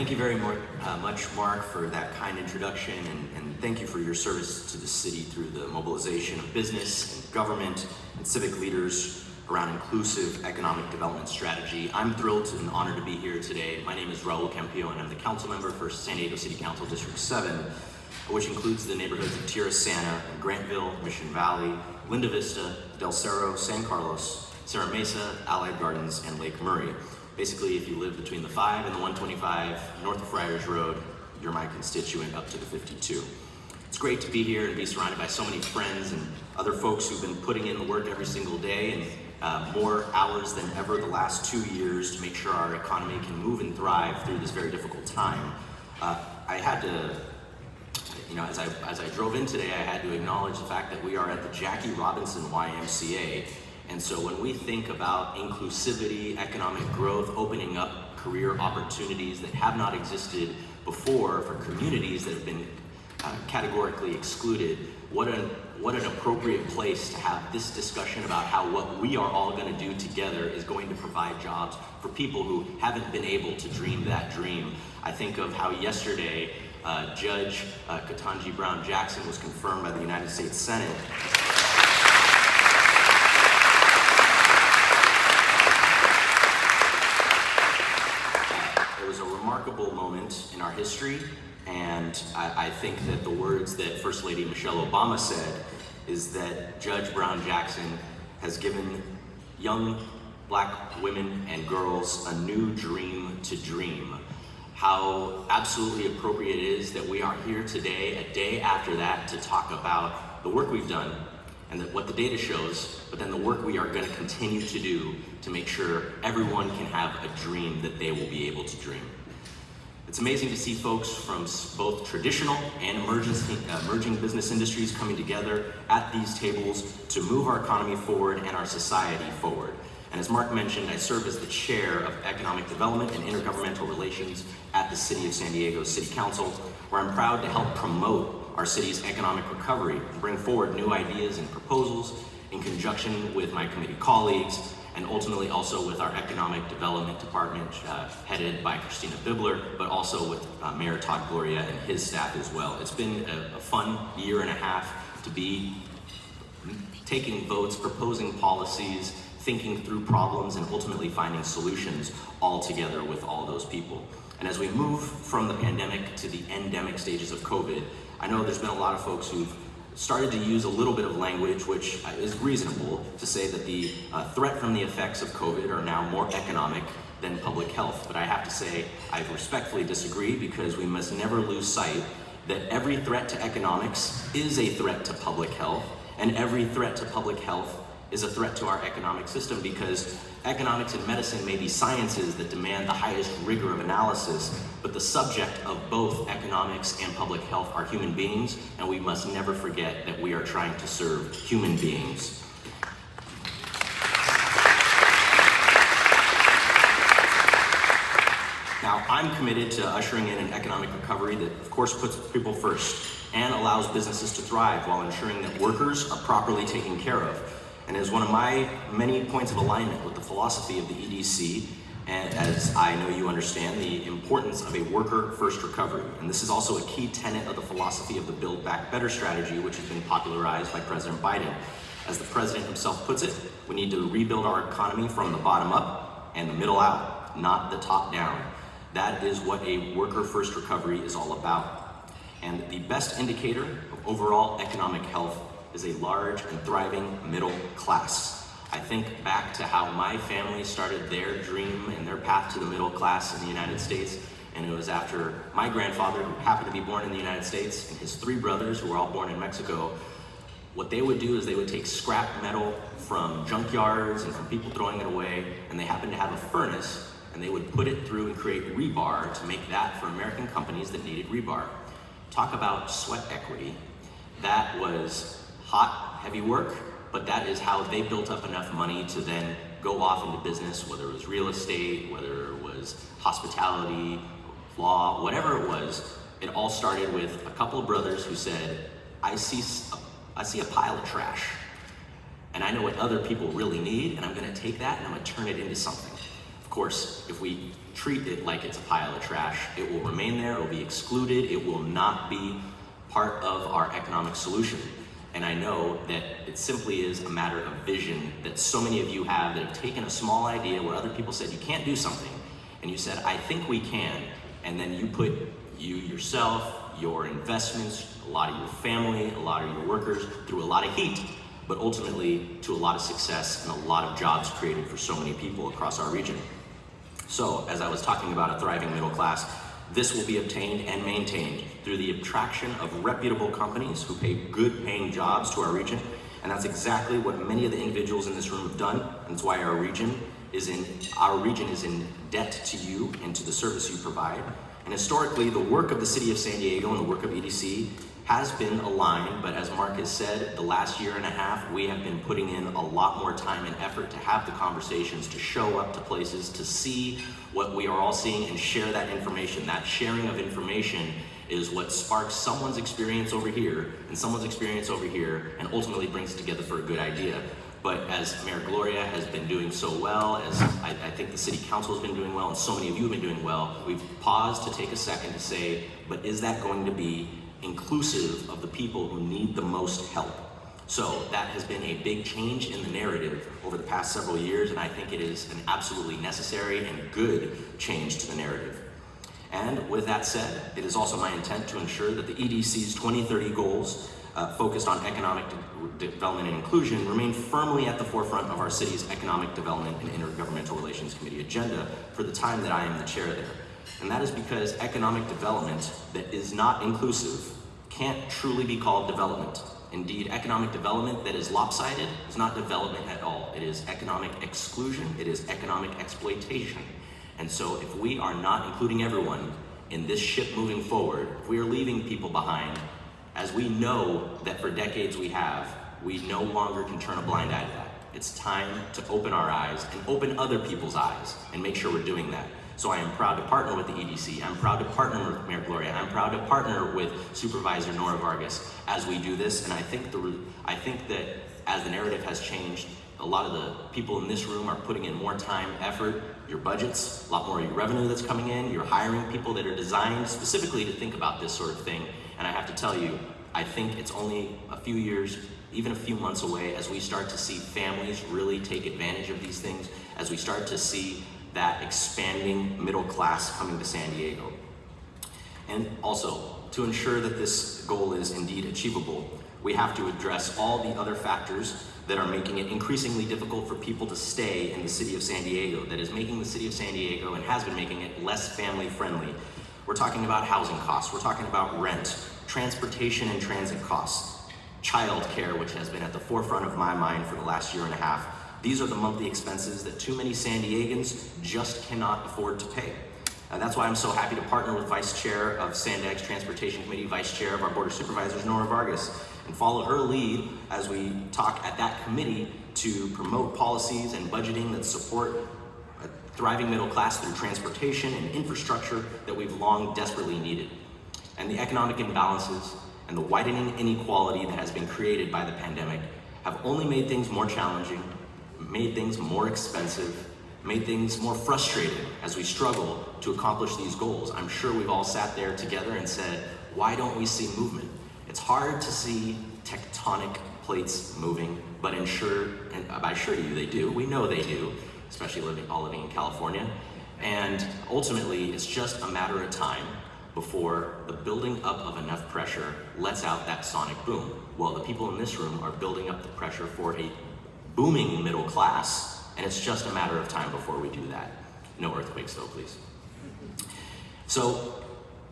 Thank you very much, Mark, for that kind introduction, and thank you for your service to the city through the mobilization of business and government and civic leaders around inclusive economic development strategy. I'm thrilled and honored to be here today. My name is Raul Campillo, and I'm the council member for San Diego City Council District 7, which includes the neighborhoods of Tierra Santa, Grantville, Mission Valley, Linda Vista, Del Cerro, San Carlos, Serra Mesa, Allied Gardens, and Lake Murray. Basically, if you live between the 5 and the 125, north of Friars Road, you're my constituent up to the 52. It's great to be here and be surrounded by so many friends and other folks who've been putting in the work every single day and more hours than ever the last 2 years to make sure our economy can move and thrive through this very difficult time. I had to, as I drove in today, I had to acknowledge the fact that we are at the Jackie Robinson YMCA. And so when we think about inclusivity, economic growth, opening up career opportunities that have not existed before for communities that have been categorically excluded, what an appropriate place to have this discussion about how what we are all going to do together is going to provide jobs for people who haven't been able to dream that dream. I think of how yesterday Judge Ketanji Brown Jackson was confirmed by the United States Senate. Remarkable moment in our history, and I think that the words that First Lady Michelle Obama said is that Judge Brown Jackson has given young Black women and girls a new dream to dream. How absolutely appropriate it is that we are here today, a day after that, to talk about the work we've done and what the data shows, but then the work we are going to continue to do to make sure everyone can have a dream that they will be able to dream. It's amazing to see folks from both traditional and emerging business industries coming together at these tables to move our economy forward and our society forward. And as Mark mentioned, I serve as the chair of Economic Development and Intergovernmental Relations at the City of San Diego City Council, where I'm proud to help promote our city's economic recovery and bring forward new ideas and proposals in conjunction with my committee colleagues, and ultimately also with our Economic Development Department headed by Christina Bibler, but also with Mayor Todd Gloria and his staff as well. It's been a fun year and a half to be taking votes, proposing policies, thinking through problems, and ultimately finding solutions all together with all those people. And as we move from the pandemic to the endemic stages of COVID, I know there's been a lot of folks who've started to use a little bit of language, which is reasonable, to say that the threat from the effects of COVID are now more economic than public health. But I have to say, I respectfully disagree, because we must never lose sight that every threat to economics is a threat to public health, and every threat to public health is a threat to our economic system, because economics and medicine may be sciences that demand the highest rigor of analysis, but the subject of both economics and public health are human beings, and we must never forget that we are trying to serve human beings. Now, I'm committed to ushering in an economic recovery that, of course, puts people first and allows businesses to thrive while ensuring that workers are properly taken care of. And as one of my many points of alignment with the philosophy of the EDC, and as I know you understand, the importance of a worker-first recovery. And this is also a key tenet of the philosophy of the Build Back Better strategy, which has been popularized by President Biden. As the president himself puts it, we need to rebuild our economy from the bottom up and the middle out, not the top down. That is what a worker-first recovery is all about. And the best indicator of overall economic health is a large and thriving middle class. I think back to how my family started their dream and their path to the middle class in the United States, and it was after my grandfather, who happened to be born in the United States, and his 3 brothers, who were all born in Mexico. What they would do is they would take scrap metal from junkyards and from people throwing it away, and they happened to have a furnace, and they would put it through and create rebar to make that for American companies that needed rebar. Talk about sweat equity. That was hot, heavy work, but that is how they built up enough money to then go off into business, whether it was real estate, whether it was hospitality, law, whatever it was. It all started with a couple of brothers who said, I see a pile of trash, and I know what other people really need, and I'm gonna take that and I'm gonna turn it into something. Of course, if we treat it like it's a pile of trash, it will remain there, it will be excluded, it will not be part of our economic solution. And I know that it simply is a matter of vision that so many of you have that have taken a small idea where other people said you can't do something, and you said, I think we can, and then you put yourself, your investments, a lot of your family, a lot of your workers through a lot of heat, but ultimately to a lot of success and a lot of jobs created for so many people across our region. So, as I was talking about a thriving middle class, this will be obtained and maintained through the attraction of reputable companies who pay good paying jobs to our region. And that's exactly what many of the individuals in this room have done. And that's why our region is in debt to you and to the service you provide. And historically, the work of the city of San Diego and the work of EDC has been aligned, but as Mark has said, the last year and a half, we have been putting in a lot more time and effort to have the conversations, to show up to places, to see what we are all seeing and share that information. That sharing of information is what sparks someone's experience over here and someone's experience over here and ultimately brings it together for a good idea. But as Mayor Gloria has been doing so well, as I think the City Council has been doing well, and so many of you have been doing well, we've paused to take a second to say, but is that going to be inclusive of the people who need the most help? So that has been a big change in the narrative over the past several years, and I think it is an absolutely necessary and good change to the narrative. And with that said, it is also my intent to ensure that the EDC's 2030 goals focused on economic development and inclusion remain firmly at the forefront of our city's Economic Development and Intergovernmental Relations Committee agenda for the time that I am the chair there. And that is because economic development that is not inclusive can't truly be called development. Indeed, economic development that is lopsided is not development at all. It is economic exclusion, it is economic exploitation. And so if we are not including everyone in this ship moving forward, if we are leaving people behind, as we know that for decades we no longer can turn a blind eye to that. It's time to open our eyes and open other people's eyes and make sure we're doing that. So I am proud to partner with the EDC. I'm proud to partner with Mayor Gloria. I'm proud to partner with Supervisor Nora Vargas as we do this. And I think that as the narrative has changed, a lot of the people in this room are putting in more time, effort, your budgets, a lot more of your revenue that's coming in. You're hiring people that are designed specifically to think about this sort of thing. And I have to tell you, I think it's only a few years, even a few months away as we start to see families really take advantage of these things, as we start to see that expanding middle class coming to San Diego. And also, to ensure that this goal is indeed achievable, we have to address all the other factors that are making it increasingly difficult for people to stay in the city of San Diego, that is making the city of San Diego and has been making it less family friendly. We're talking about housing costs, we're talking about rent, transportation and transit costs, childcare, which has been at the forefront of my mind for the last year and a half. These are the monthly expenses that too many San Diegans just cannot afford to pay. And that's why I'm so happy to partner with Vice Chair of San Diegans Transportation Committee, Vice Chair of our Board of Supervisors, Nora Vargas, and follow her lead as we talk at that committee to promote policies and budgeting that support a thriving middle class through transportation and infrastructure that we've long desperately needed. And the economic imbalances and the widening inequality that has been created by the pandemic have only made things more challenging, made things more expensive, made things more frustrating as we struggle to accomplish these goals. I'm sure we've all sat there together and said, why don't we see movement? It's hard to see tectonic plates moving, but I assure you they do. We know they do, especially all living in California. And ultimately, it's just a matter of time before the building up of enough pressure lets out that sonic boom. Well, the people in this room are building up the pressure for a booming middle class, and it's just a matter of time before we do that. No earthquakes though, please. So,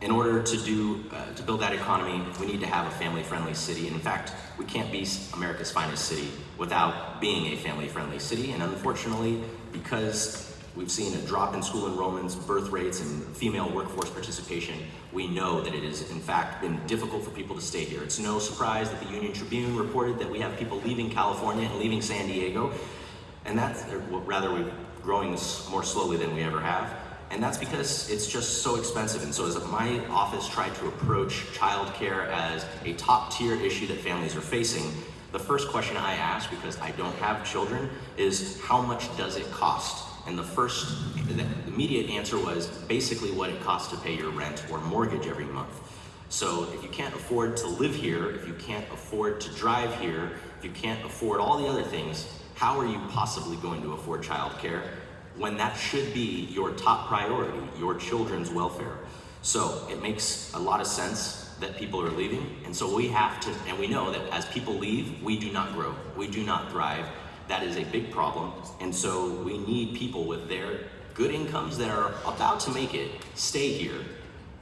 in order to build that economy, we need to have a family-friendly city. And in fact, we can't be America's finest city without being a family-friendly city. And unfortunately, because we've seen a drop in school enrollments, birth rates, and female workforce participation, we know that it has in fact been difficult for people to stay here. It's no surprise that the Union Tribune reported that we have people leaving California and leaving San Diego, and we're growing more slowly than we ever have. And that's because it's just so expensive. And so as my office tried to approach childcare as a top tier issue that families are facing, the first question I ask, because I don't have children, is how much does it cost? And the immediate answer was basically what it costs to pay your rent or mortgage every month. So if you can't afford to live here, if you can't afford to drive here, if you can't afford all the other things, how are you possibly going to afford childcare when that should be your top priority, your children's welfare? So it makes a lot of sense that people are leaving, and so we have to, and we know that as people leave, we do not grow, we do not thrive. That is a big problem, and so we need people with their good incomes that are about to make it stay here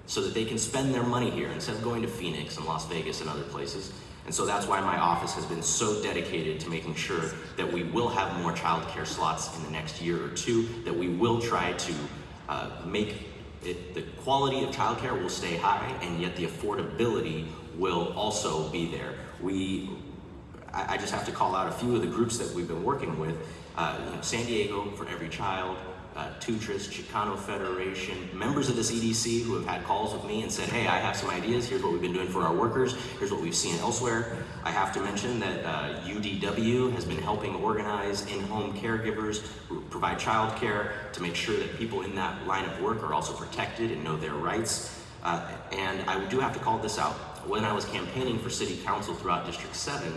so that they can spend their money here instead of going to Phoenix and Las Vegas and other places. And so that's why my office has been so dedicated to making sure that we will have more childcare slots in the next year or two, that we will try to make it, the quality of childcare will stay high, and yet the affordability will also be there. I just have to call out a few of the groups that we've been working with. San Diego for Every Child, Tutris, Chicano Federation, members of this EDC who have had calls with me and said, hey, I have some ideas, here's what we've been doing for our workers, here's what we've seen elsewhere. I have to mention that UDW has been helping organize in-home caregivers who provide child care to make sure that people in that line of work are also protected and know their rights. And I do have to call this out. When I was campaigning for City Council throughout District 7,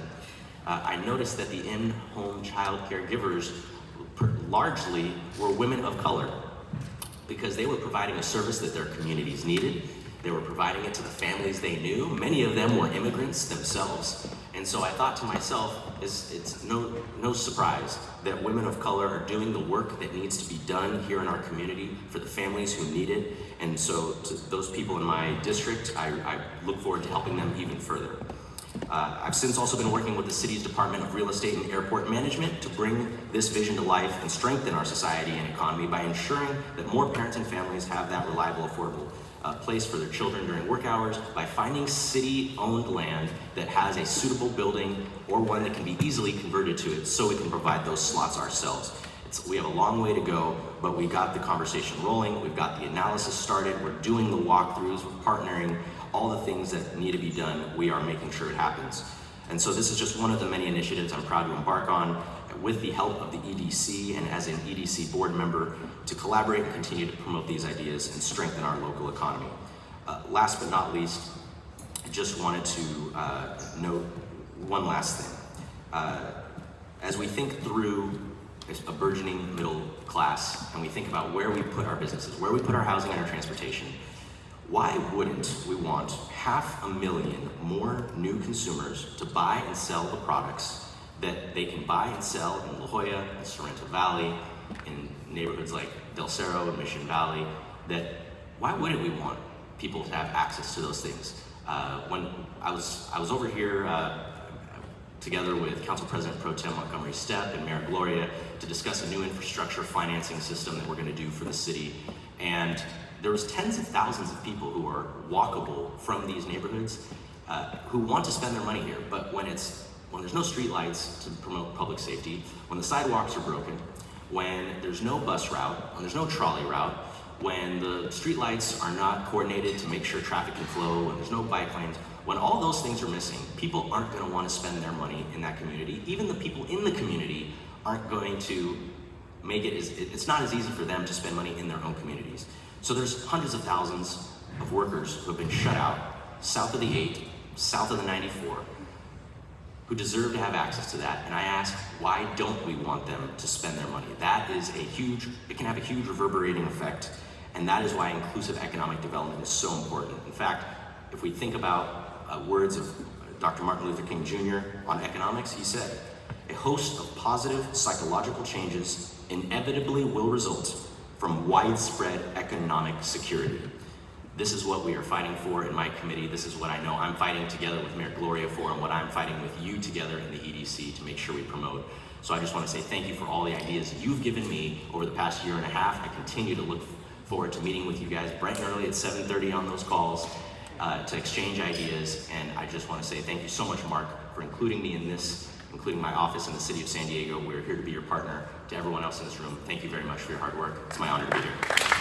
I noticed that the in-home child caregivers largely were women of color, because they were providing a service that their communities needed. They were providing it to the families they knew. Many of them were immigrants themselves. And so I thought to myself, it's no surprise that women of color are doing the work that needs to be done here in our community for the families who need it. And so to those people in my district, I look forward to helping them even further. I've since also been working with the city's Department of Real Estate and Airport Management to bring this vision to life and strengthen our society and economy by ensuring that more parents and families have that reliable, affordable place for their children during work hours, by finding city-owned land that has a suitable building or one that can be easily converted to it so we can provide those slots ourselves. We have a long way to go, but we got the conversation rolling, we've got the analysis started, we're doing the walkthroughs, we're partnering, all the things that need to be done, we are making sure it happens. And so this is just one of the many initiatives I'm proud to embark on with the help of the EDC and as an EDC board member to collaborate and continue to promote these ideas and strengthen our local economy. Last but not least, I just wanted to note one last thing. As we think through a burgeoning middle class and we think about where we put our businesses, where we put our housing and our transportation, why wouldn't we want 500,000 more new consumers to buy and sell the products that they can buy and sell in La Jolla, in Sorrento Valley, in neighborhoods like Del Cerro and Mission Valley? Why wouldn't we want people to have access to those things? When I was over here together with Council President Pro Tem Montgomery Stepp and Mayor Gloria to discuss a new infrastructure financing system that we're going to do for the city, and there was tens of thousands of people who are walkable from these neighborhoods who want to spend their money here, but when there's no street lights to promote public safety, when the sidewalks are broken, when there's no bus route, when there's no trolley route, when the street lights are not coordinated to make sure traffic can flow, when there's no bike lanes, when all those things are missing, people aren't going to want to spend their money in that community. Even the people in the community aren't going to make it, it's not as easy for them to spend money in their own communities. So there's hundreds of thousands of workers who have been shut out south of the 8, south of the 94, who deserve to have access to that. And I ask, why don't we want them to spend their money? That is it can have a huge reverberating effect. And that is why inclusive economic development is so important. In fact, if we think about words of Dr. Martin Luther King Jr. on economics, he said, a host of positive psychological changes inevitably will result from widespread economic security. This is what we are fighting for in my committee. This is what I know I'm fighting together with Mayor Gloria for, and what I'm fighting with you together in the EDC to make sure we promote. So I just want to say thank you for all the ideas you've given me over the past year and a half. I continue to look forward to meeting with you guys bright and early at 7:30 on those calls to exchange ideas. And I just want to say thank you so much, Mark, for including me in this, including my office in the city of San Diego. We're here to be your partner. To everyone else in this room, thank you very much for your hard work. It's my honor to be here.